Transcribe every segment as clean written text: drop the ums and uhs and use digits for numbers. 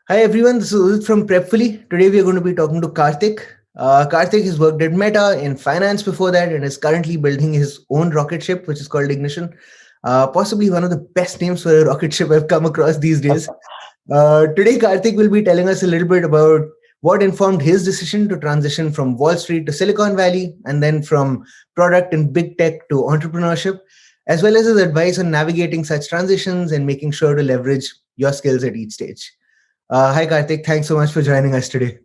Hi everyone, this is Udit from Prepfully. Today we are going to be talking to Karthik. Karthik has worked at Meta in finance before that and is currently building his own rocket ship, which is called Ignition. Possibly one of the best names for a rocket ship I've come across these days. Today, Karthik will be telling us a little bit about what informed his decision to transition from Wall Street to Silicon Valley and then from product and big tech to entrepreneurship, as well as his advice on navigating such transitions and making sure to leverage your skills at each stage. Hi, Karthik. Thanks so much for joining us today.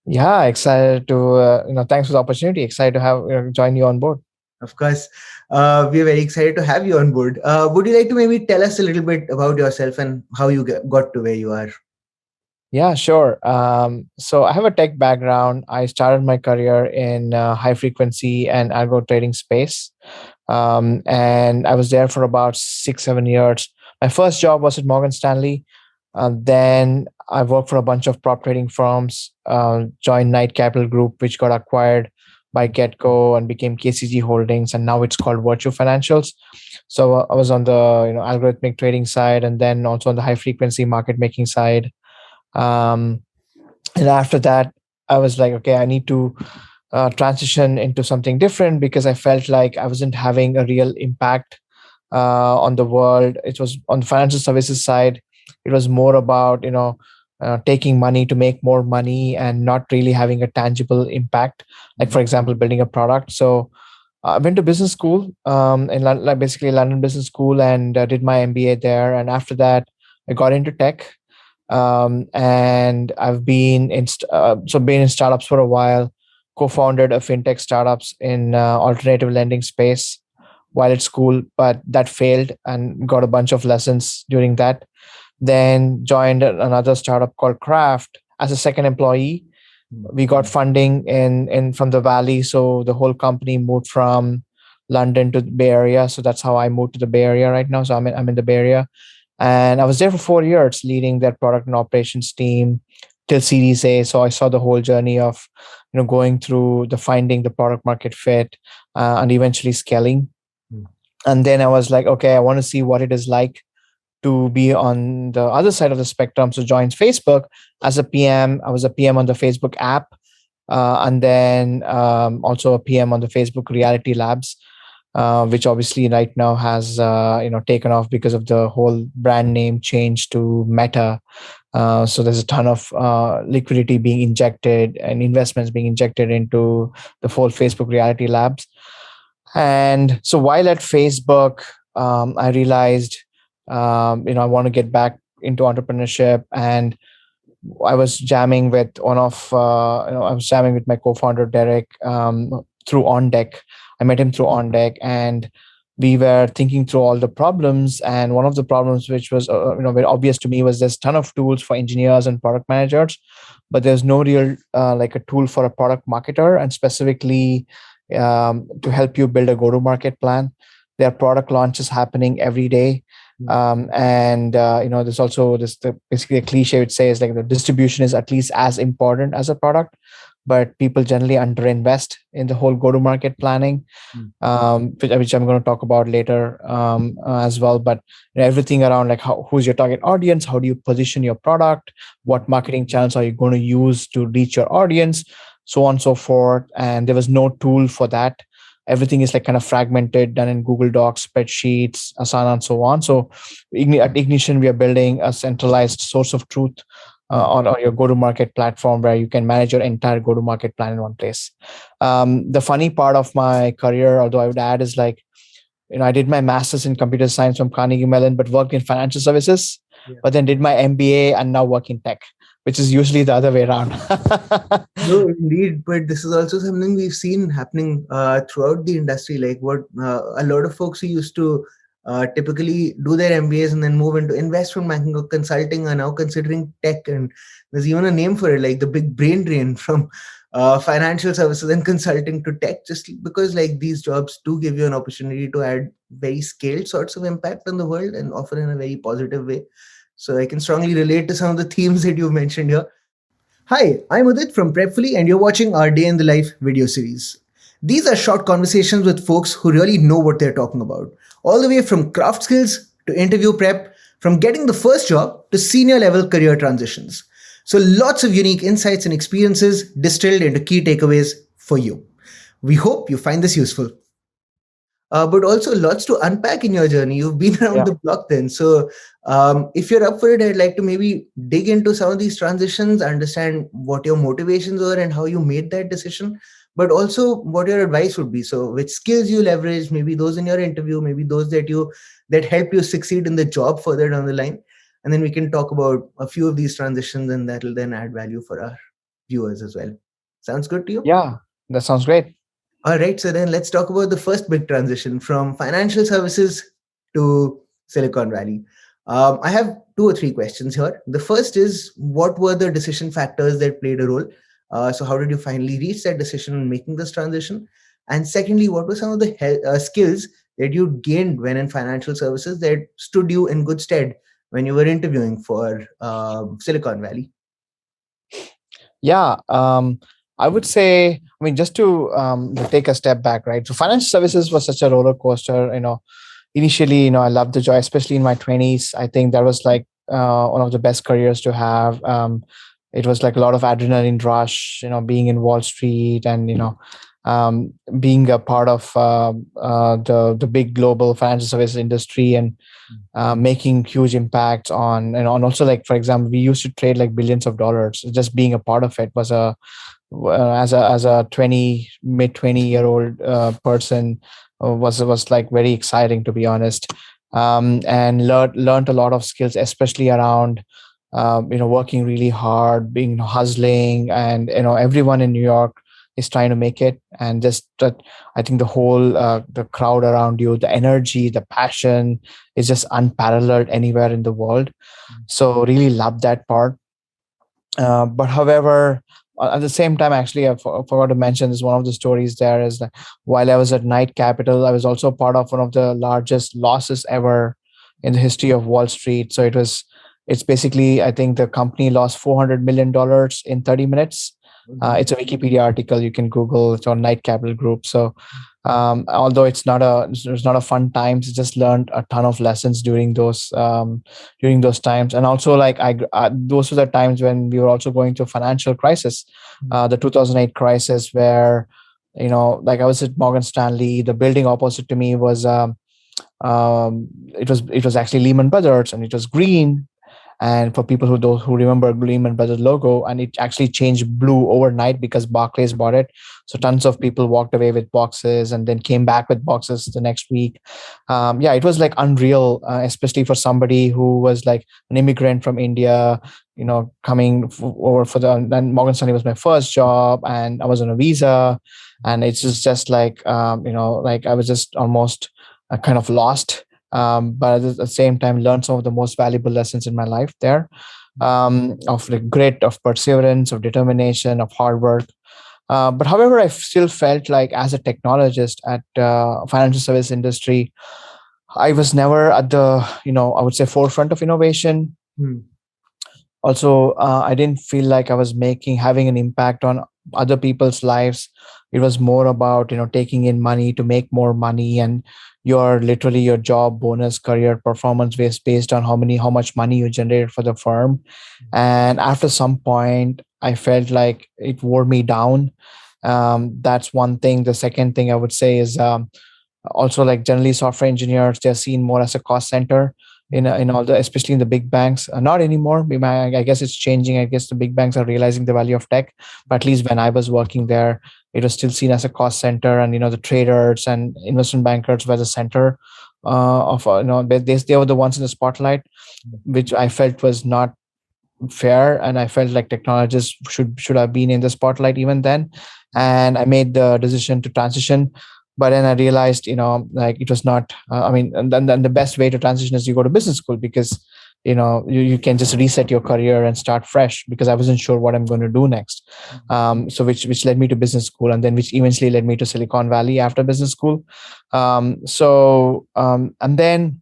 Yeah, excited to thanks for the opportunity. Excited to have join you on board. Of course, we are very excited to have you on board. Would you like to maybe tell us a little bit about yourself and how you got to where you are? Yeah, sure. So I have a tech background. I started my career in high frequency and algo trading space, and I was there for about 6 7 years. My first job was at Morgan Stanley. Then I worked for a bunch of prop trading firms. Joined Knight Capital Group, which got acquired by Getco and became KCG Holdings, and now it's called Virtue Financials. So I was on the algorithmic trading side, and then also on the high frequency market making side. um, and after that, I was like, okay, I need to transition into something different because I felt like I wasn't having a real impact on the world. It was on the financial services side. It was more about taking money to make more money and not really having a tangible impact, like for example building a product. So I went to business school, in like basically London Business School, and did my MBA there. And after that, I got into tech, and I've been been in startups for a while. Co-founded a fintech startups in alternative lending space while at school, but that failed and got a bunch of lessons during that. Then joined another startup called Craft as a second employee. We got funding in from the Valley, so the whole company moved from London to the Bay Area. So that's how I moved to the Bay Area right now. So I'm in the Bay Area, and I was there for 4 years leading their product and operations team till Series A. So I saw the whole journey of going through the finding the product market fit, and eventually scaling. And then I was like, okay, I want to see what it is like to be on the other side of the spectrum. So joined Facebook as a PM. I was a PM on the Facebook app, and then also a PM on the Facebook Reality Labs, which obviously right now has taken off because of the whole brand name change to Meta. So there's a ton of liquidity being injected and investments being injected into the whole Facebook Reality Labs. And so while at Facebook, I realized, I want to get back into entrepreneurship. And I was jamming with I was jamming with my co-founder Derek, through On Deck. I met him through On Deck, and we were thinking through all the problems. And one of the problems, which was very obvious to me, was there's a ton of tools for engineers and product managers, but there's no real like a tool for a product marketer, and specifically to help you build a go-to-market plan. There are product launches happening every day, and there's also basically a cliche which says like the distribution is at least as important as a product, but people generally underinvest in the whole go-to-market planning, which I'm going to talk about later, as well. But everything around like who's your target audience, how do you position your product, what marketing channels are you going to use to reach your audience, so on and so forth. And there was no tool for that. Everything is like kind of fragmented, done in Google Docs, spreadsheets, Asana, and so on. So at Ignition, we are building a centralized source of truth on your go-to-market platform where you can manage your entire go-to-market plan in one place. The funny part of my career, although I would add, is like, I did my master's in computer science from Carnegie Mellon, but worked in financial services, but then did my MBA and now work in tech, which is usually the other way around. No, indeed, but this is also something we've seen happening throughout the industry. Like what a lot of folks who used to typically do their MBAs and then move into investment banking or consulting are now considering tech, and there's even a name for it, like the big brain drain from financial services and consulting to tech, just because like these jobs do give you an opportunity to add very scaled sorts of impact on the world and often in a very positive way. So I can strongly relate to some of the themes that you've mentioned here. Hi, I'm Udit from Prepfully, and you're watching our Day in the Life video series. These are short conversations with folks who really know what they're talking about, all the way from craft skills to interview prep, from getting the first job to senior level career transitions. So, lots of unique insights and experiences distilled into key takeaways for you. We hope you find this useful. But also lots to unpack in your journey. You've been around Yeah. the block then. So, if you're up for it, I'd like to maybe dig into some of these transitions, understand what your motivations were and how you made that decision, but also what your advice would be. So, which skills you leverage, maybe those in your interview, maybe those that help you succeed in the job further down the line. And then we can talk about a few of these transitions, and that will then add value for our viewers as well. Sounds good to you? Yeah, that sounds great. All right, so then let's talk about the first big transition from financial services to Silicon Valley. I have two or three questions here. The first is, what were the decision factors that played a role? So, how did you finally reach that decision in making this transition? And secondly, what were some of the skills that you gained when in financial services that stood you in good stead when you were interviewing for Silicon Valley? Yeah, I would say, I mean, just to take a step back, right? So financial services was such a roller coaster. Initially, I loved the joy, especially in my 20s. I think that was like one of the best careers to have. It was like a lot of adrenaline rush, being in Wall Street and, being a part of the big global financial services industry and making huge impacts on, and also, like, for example, we used to trade like billions of dollars. Just being a part of it was as a 20 mid 20-year old person, was like very exciting, to be honest. And learned a lot of skills, especially around working really hard, being hustling, and everyone in New York is trying to make it. And just that, I think the crowd around you, the energy, the passion is just unparalleled anywhere in the world. So really love that part. But however, at the same time, actually, I forgot to mention this. One of the stories there is that while I was at Knight Capital, I was also part of one of the largest losses ever in the history of Wall Street. So it's basically, I think the company lost $400 million in 30 minutes. It's a Wikipedia article. You can Google. It's on Knight Capital Group. So although it's not a fun times, just learned a ton of lessons during those times. And also, like, those were the times when we were also going through financial crisis, the 2008 crisis, where like I was at Morgan Stanley. The building opposite to me was it was actually Lehman Brothers, and it was green. And for people who remember Lehman Brothers logo, and it actually changed blue overnight because Barclays bought it. So tons of people walked away with boxes and then came back with boxes the next week. Yeah, it was like unreal, especially for somebody who was like an immigrant from India, coming over for then Morgan Stanley was my first job, and I was on a visa. And it's just like, like I was just almost kind of lost, but at the same time learned some of the most valuable lessons in my life there, of like grit, of perseverance, of determination, of hard work. But however, I still felt like as a technologist at financial service industry, I was never at the, I would say, forefront of innovation. Hmm. Also, I didn't feel like I was having an impact on other people's lives. It was more about taking in money to make more money, and your job, bonus, career performance based on how much money you generated for the firm. And after some point, I felt like it wore me down. That's one thing. The second thing I would say is, also, like, generally software engineers, they're seen more as a cost center in all the, especially in the big banks. Not anymore. I guess it's changing. I guess the big banks are realizing the value of tech, but at least when I was working there, it was still seen as a cost center. And the traders and investment bankers were the center of they were the ones in the spotlight, which I felt was not fair. And I felt like technologists should have been in the spotlight even then. And I made the decision to transition. But then I realized, like, it was not, I mean, and then the best way to transition is you go to business school, because you can just reset your career and start fresh, because I wasn't sure what I'm going to do next. So which led me to business school, and then which eventually led me to Silicon Valley after business school. And then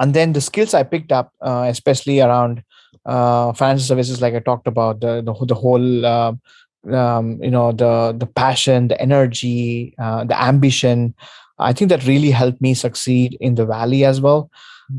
the skills I picked up, especially around financial services, like I talked about, the whole, the passion, the energy, the ambition. I think that really helped me succeed in the Valley as well.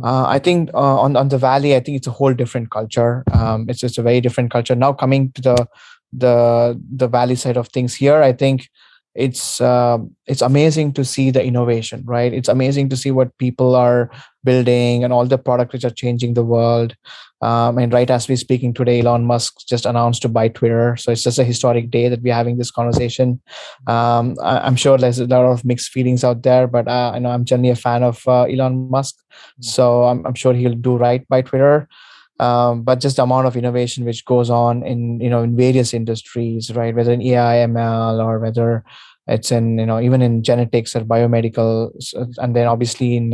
I think on the Valley, I think it's a whole different culture. It's just a very different culture. Now coming to the Valley side of things here, I think it's amazing to see the innovation, right? It's amazing to see what people are building and all the products which are changing the world. And right as we're speaking today, Elon Musk just announced to buy Twitter. So it's just a historic day that we're having this conversation. I'm sure there's a lot of mixed feelings out there, but I know I'm generally a fan of Elon Musk. So I'm sure he'll do right by Twitter. But just the amount of innovation which goes on in in various industries, right? Whether in AI, ML, or whether it's in even in genetics or biomedical, and then obviously in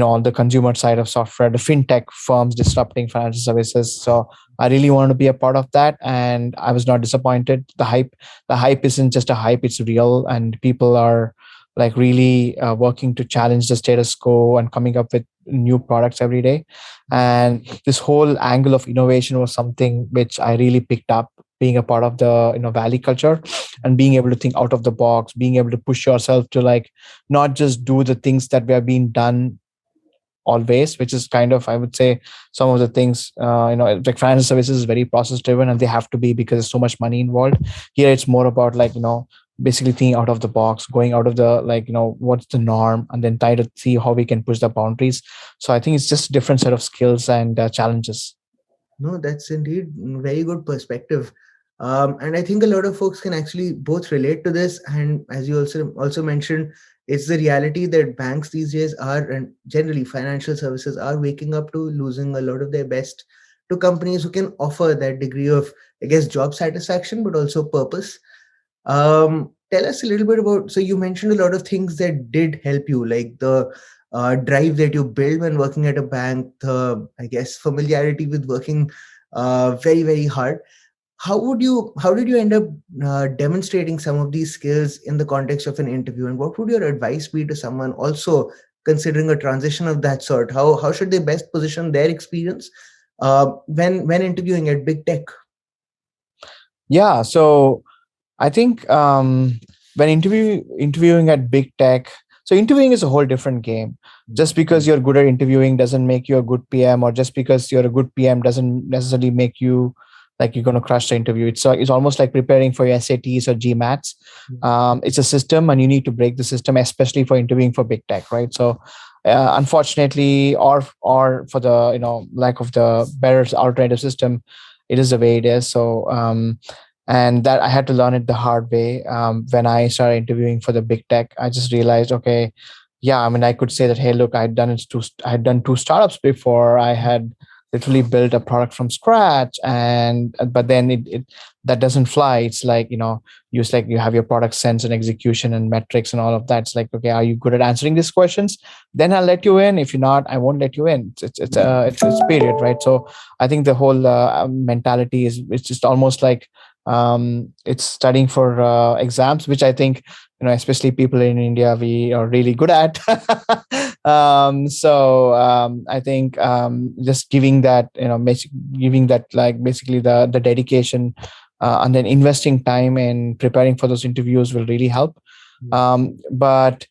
on the consumer side of software, the fintech firms disrupting financial services. So I really wanted to be a part of that, and I was not disappointed. The hype isn't just a hype; it's real, and people are like really working to challenge the status quo and coming up with new products every day. And this whole angle of innovation was something which I really picked up being a part of the Valley culture, and being able to think out of the box, being able to push yourself to like not just do the things that were being done always, which is kind of, I would say, some of the things, like financial services is very process driven, and they have to be because there's so much money involved. Here it's more about like basically thinking out of the box, going out of the like what's the norm, and then try to see how we can push the boundaries. So I think it's just a different set of skills and challenges. No, that's indeed very good perspective. And I think a lot of folks can actually both relate to this. And as you also mentioned, it's the reality that banks these days are, and generally financial services are waking up to losing a lot of their best to companies who can offer that degree of, I guess, job satisfaction, but also purpose. Tell us a little bit about. So you mentioned a lot of things that did help you, like the drive that you build when working at a bank, the, I guess, familiarity with working very very hard. How did you end up demonstrating some of these skills in the context of an interview, and what would your advice be to someone also considering a transition of that sort? How should they best position their experience when interviewing at big tech? Yeah, so I think when interviewing at big tech, so interviewing is a whole different game. Just because you're good at interviewing doesn't make you a good PM, or just because you're a good PM doesn't necessarily make you like you're going to crush the interview. It's almost like preparing for your SATs or GMATs. It's a system, and you need to break the system, especially for interviewing for big tech, right? So unfortunately, or for the lack of the better alternative system, it is the way it is. So and that I had to learn it the hard way. When I started interviewing for the big tech, I just realized, okay, yeah, I mean, I could say that, hey, look, I had done two startups before. I had literally built a product from scratch, and but then it that doesn't fly. It's like you have your product sense and execution and metrics and all of that. It's like, okay, are you good at answering these questions? Then I'll let you in. If you're not, I won't let you in. It's period, right? So I think the whole mentality is, it's just almost like it's studying for exams, which I think especially people in India, we are really good at. I think just giving that giving that like basically the dedication, and then investing time in preparing for those interviews will really help. But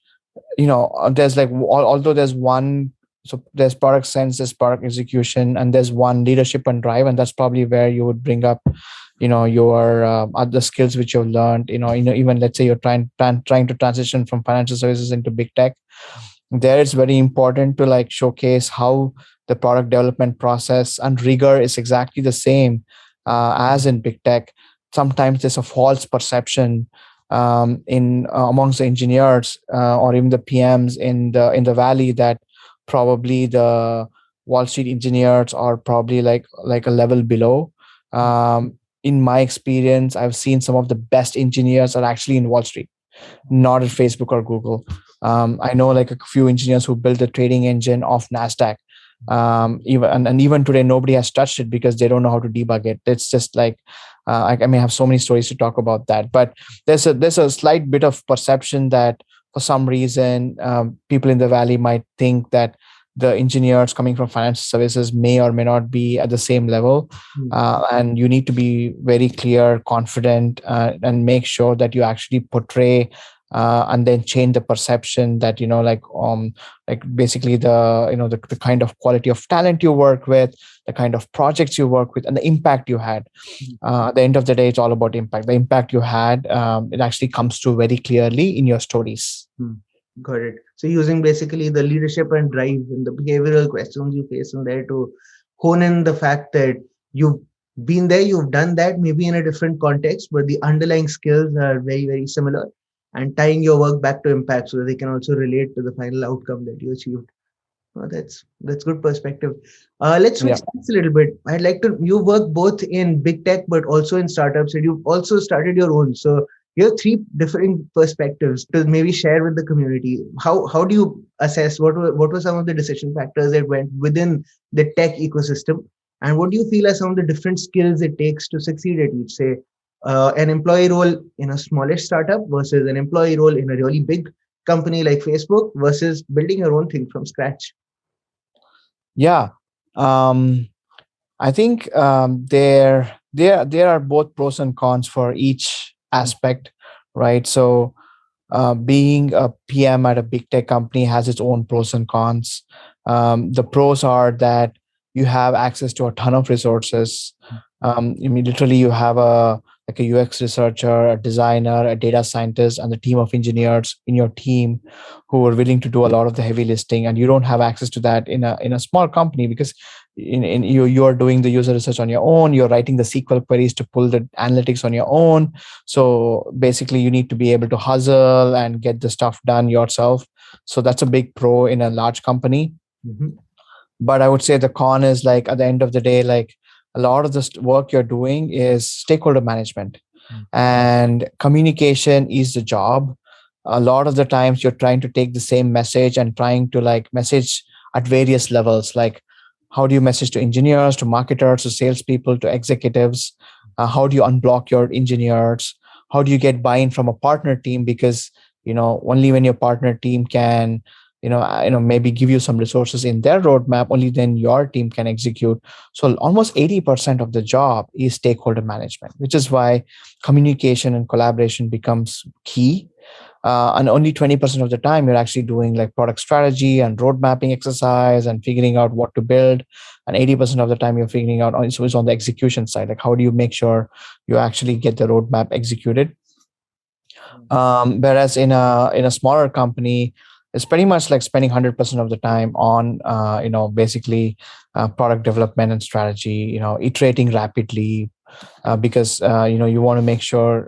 there's like although there's one, so there's product sense, there's product execution, and there's one leadership and drive, and that's probably where you would bring up your other skills which you've learned. Even let's say you're trying to transition from financial services into big tech. There it's very important to like showcase how the product development process and rigor is exactly the same as in big tech. Sometimes there's a false perception in amongst the engineers or even the PMs in the Valley, that probably the Wall Street engineers are probably like a level below. In my experience, I've seen some of the best engineers are actually in Wall Street, not at Facebook or Google. I know like a few engineers who built the trading engine of Nasdaq. Even today, nobody has touched it because they don't know how to debug it. It's just like I may have so many stories to talk about that, but there's a slight bit of perception that for some reason people in the Valley might think that the engineers coming from financial services may or may not be at the same level. And you need to be very clear, confident, and make sure that you actually portray and then change the perception that like basically the kind of quality of talent you work with, the kind of projects you work with, and the impact you had. At the end of the day, it's all about impact. The impact you had, it actually comes through very clearly in your stories. Hmm. Got it. So using basically the leadership and drive and the behavioral questions you face in there to hone in the fact that you've been there, you've done that, maybe in a different context, but the underlying skills are very, very similar, and tying your work back to impact so that they can also relate to the final outcome that you achieved. That's good perspective. Let's Yeah. switch sides a little bit. I'd like to. You work both in big tech, but also in startups, and you've also started your own. So you have three different perspectives to maybe share with the community. How do you assess what were some of the decision factors that went within the tech ecosystem, and what do you feel are some of the different skills it takes to succeed at each? Say, an employee role in a smallish startup versus an employee role in a really big company like Facebook versus building your own thing from scratch. Yeah. um, I think there are both pros and cons for each aspect, right? So being a PM at a big tech company has its own pros and cons. The pros are that you have access to a ton of resources. I mean, literally, you have a like a UX researcher, a designer, a data scientist, and a team of engineers in your team who are willing to do a lot of the heavy lifting, and you don't have access to that in a small company because in you are doing the user research on your own. You're writing the SQL queries to pull the analytics on your own. So basically, you need to be able to hustle and get the stuff done yourself. So that's a big pro in a large company. Mhm. But I would say the con is like at the end of the day, like a lot of this work you're doing is stakeholder management, Mm. and communication is the job. A lot of the times you're trying to take the same message and trying to like message at various levels. Like, how do you message to engineers, to marketers, to salespeople, to executives? How do you unblock your engineers? How do you get buy-in from a partner team? Because only when your partner team can maybe give you some resources in their roadmap, only then your team can execute. So almost 80% of the job is stakeholder management, which is why communication and collaboration becomes key. And only 20% of the time you're actually doing like product strategy and road mapping exercise and figuring out what to build. And 80% of the time you're figuring out so it's on the execution side, like how do you make sure you actually get the roadmap executed. Whereas in a smaller company, it's pretty much like spending 100% of the time on basically product development and strategy, iterating rapidly, because you want to make sure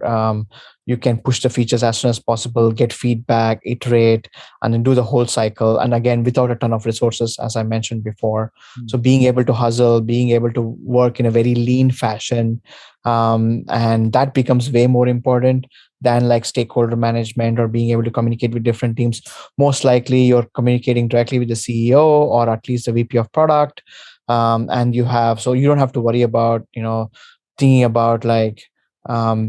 you can push the features as soon as possible, get feedback, iterate, and then do the whole cycle, and again without a ton of resources, as I mentioned before. Mm. So being able to hustle, being able to work in a very lean fashion, and that becomes way more important than like stakeholder management or being able to communicate with different teams. Most likely you're communicating directly with the CEO or at least the VP of product. And so you don't have to worry about thinking about like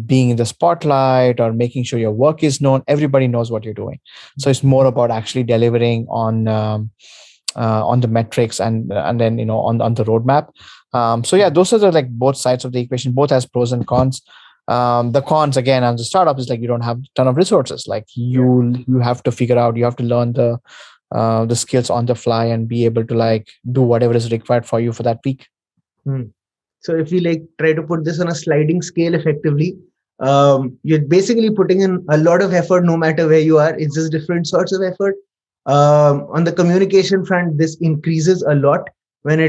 being in the spotlight or making sure your work is known. Everybody knows what you're doing. So it's more about actually delivering on the metrics and then on the roadmap. So yeah, those are the like both sides of the equation. Both has pros and cons. The cons again as a startup is like you don't have a ton of resources. Like Yeah. you have to figure out, you have to learn the skills on the fly and be able to like do whatever is required for you for that week. Hmm. So if we like try to put this on a sliding scale effectively, you're basically putting in a lot of effort no matter where you are. It's just different sorts of effort. On the communication front, this increases a lot when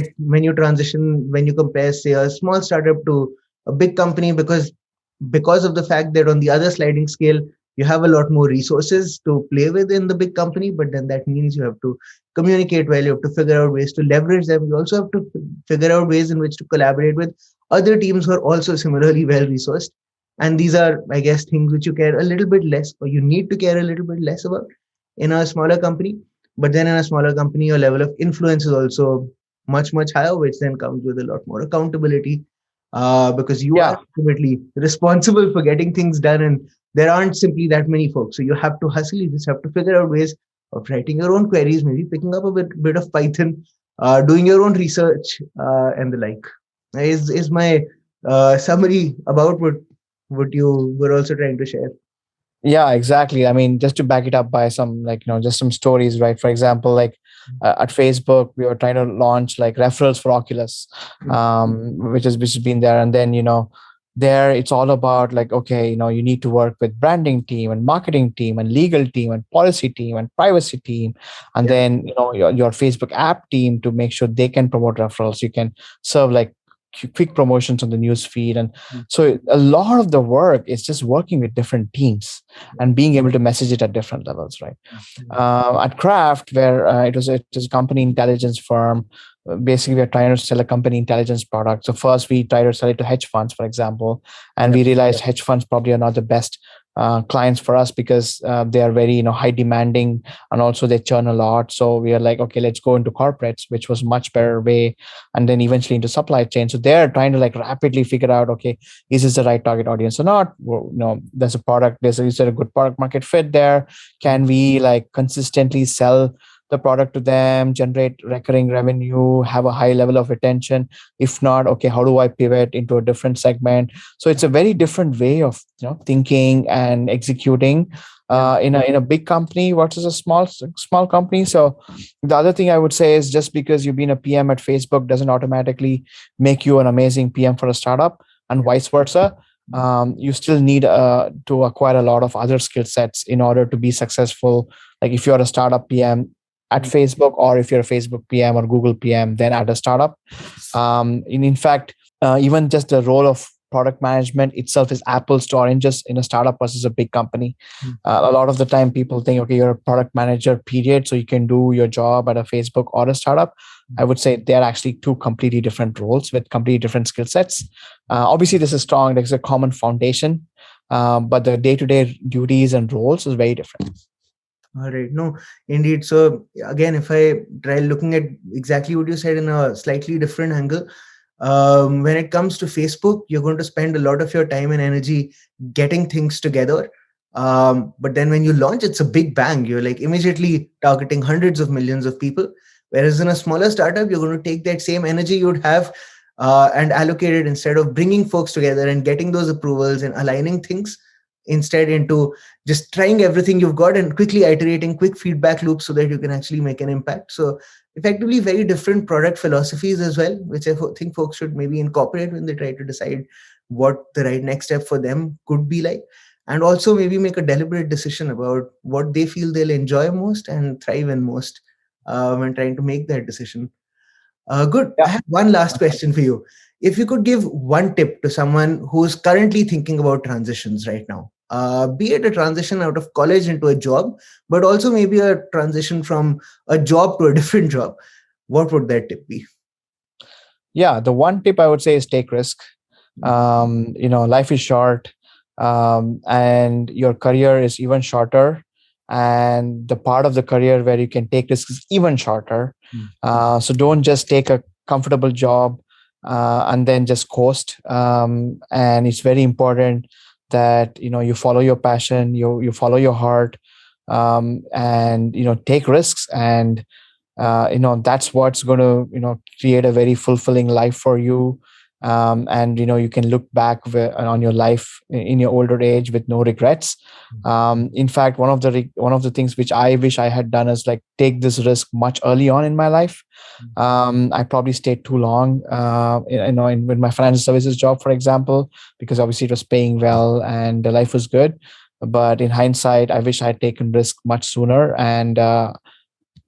you transition, when you compare, say, a small startup to a big company, because of the fact that on the other sliding scale, you have a lot more resources to play with in the big company, but then that means you have to communicate well, you have to figure out ways to leverage them. You also have to figure out ways in which to collaborate with other teams who are also similarly well resourced. And these are, I guess, things which you care a little bit less, or you need to care a little bit less about in a smaller company. But then in a smaller company, your level of influence is also much, much higher, which then comes with a lot more accountability, because you are Yeah. ultimately responsible for getting things done. And there aren't simply that many folks. So you have to hustle, you just have to figure out ways of writing your own queries, maybe picking up a bit of Python, doing your own research, and the like. Is my summary about what you were also trying to share. Yeah, exactly. I mean, just to back it up by some, like, just some stories, right? For example, like, at Facebook, we were trying to launch like referrals for Oculus, which has been there. And then, there it's all about like, okay, you need to work with branding team and marketing team and legal team and policy team and privacy team, and Yeah. then your Facebook app team to make sure they can promote referrals. You can serve like quick promotions on the news feed. And Mm. so a lot of the work is just working with different teams Yeah. and being able to message it at different levels, right? Mm. At Craft, where it was a company intelligence firm. Basically, we are trying to sell a company intelligence product. So first, we try to sell it to hedge funds, for example, and Yeah. we realized hedge funds probably are not the best clients for us because they are very high demanding, and also they churn a lot. So we are like, okay, let's go into corporates, which was much better way, and then eventually into supply chain. So they're trying to like rapidly figure out, okay, is this the right target audience or not? Well, there's a product, is there a good product market fit there? Mm. Can we like consistently sell the product to them, generate recurring revenue, have a high level of retention? If not, okay, how do I pivot into a different segment? So it's a very different way of thinking and executing Yeah. in a big company versus a small company. So the other thing I would say is, just because you've been a PM at Facebook doesn't automatically make you an amazing PM for a startup, and Yeah. vice versa. Mm. You still need to acquire a lot of other skill sets in order to be successful. Like if you're a startup PM at Mm. Facebook, or if you're a Facebook PM or Google PM, then at a startup. In fact, even just the role of product management itself is apples to oranges in a startup versus a big company. Mm. A lot of the time, people think, okay, you're a product manager, period, so you can do your job at a Facebook or a startup. I would say they're actually two completely different roles with completely different skill sets. Obviously, this is strong. There's a common foundation, but the day-to-day duties and roles is very different. All right. No, indeed. So again, if I try looking at exactly what you said in a slightly different angle, when it comes to Facebook, you're going to spend a lot of your time and energy getting things together. But then when you launch, it's a big bang. You're like immediately targeting hundreds of millions of people. Whereas in a smaller startup, you're going to take that same energy you'd have and allocate it, instead of bringing folks together and getting those approvals and aligning things, instead into just trying everything you've got and quickly iterating quick feedback loops so that you can actually make an impact. So effectively very different product philosophies as well, which think folks should maybe incorporate when they try to decide what the right next step for them could be like, and also maybe make a deliberate decision about what they feel they'll enjoy most and thrive in most when trying to make that decision. Good. I Yeah. have one last question for you. If you could give one tip to someone who's currently thinking about transitions right now, be it a transition out of college into a job, but also maybe a transition from a job to a different job, what would that tip be? Yeah, the one tip I would say is take risk. Life is short, and your career is even shorter, and the part of the career where you can take risks is even shorter. Mm. So don't just take a comfortable job and then just coast. And it's very important that you follow your passion, you follow your heart, and take risks. And that's what's going to create a very fulfilling life for you. And you can look back on your life in your older age with no regrets. In fact, one of the things which I wish I had done is like take this risk much early on in my life. I probably stayed too long with my financial services job, for example, because obviously it was paying well and the life was good. But in hindsight, I wish I had taken risk much sooner. And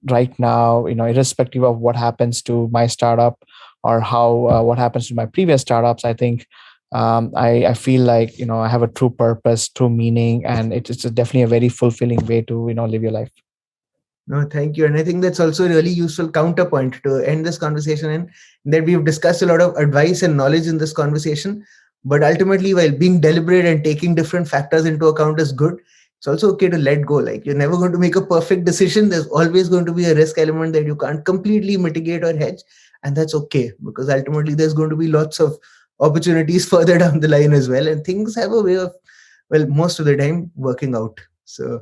right now, irrespective of what happens to my startup, or how what happens to my previous startups, I think I feel like I have a true purpose, true meaning, and it's definitely a very fulfilling way to live your life. No, thank you. And I think that's also a really useful counterpoint to end this conversation in, that we've discussed a lot of advice and knowledge in this conversation. But ultimately, while being deliberate and taking different factors into account is good, it's also okay to let go. Like you're never going to make a perfect decision. There's always going to be a risk element that you can't completely mitigate or hedge. And that's okay, because ultimately there's going to be lots of opportunities further down the line as well. And things have a way of, well, most of the time working out. So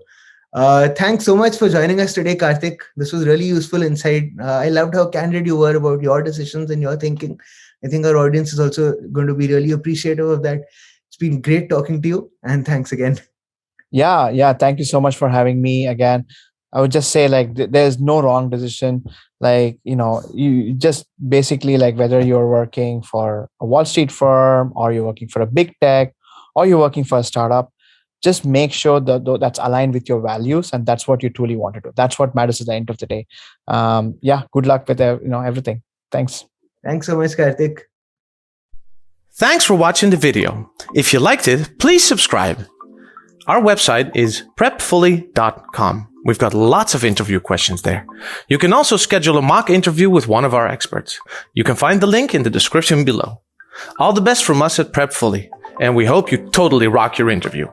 thanks so much for joining us today, Karthik. This was really useful insight. I loved how candid you were about your decisions and your thinking. I think our audience is also going to be really appreciative of that. It's been great talking to you, and thanks again. Yeah. Thank you so much for having me again. I would just say like there's no wrong decision. Like, you just basically like whether you're working for a Wall Street firm or you're working for a big tech or you're working for a startup, just make sure that that's aligned with your values and that's what you truly want to do. That's what matters at the end of the day. Yeah. Good luck with everything. Thanks. Thanks so much, Karthik. Thanks for watching the video. If you liked it, please subscribe. Our website is prepfully.com. We've got lots of interview questions there. You can also schedule a mock interview with one of our experts. You can find the link in the description below. All the best from us at Prepfully, and we hope you totally rock your interview.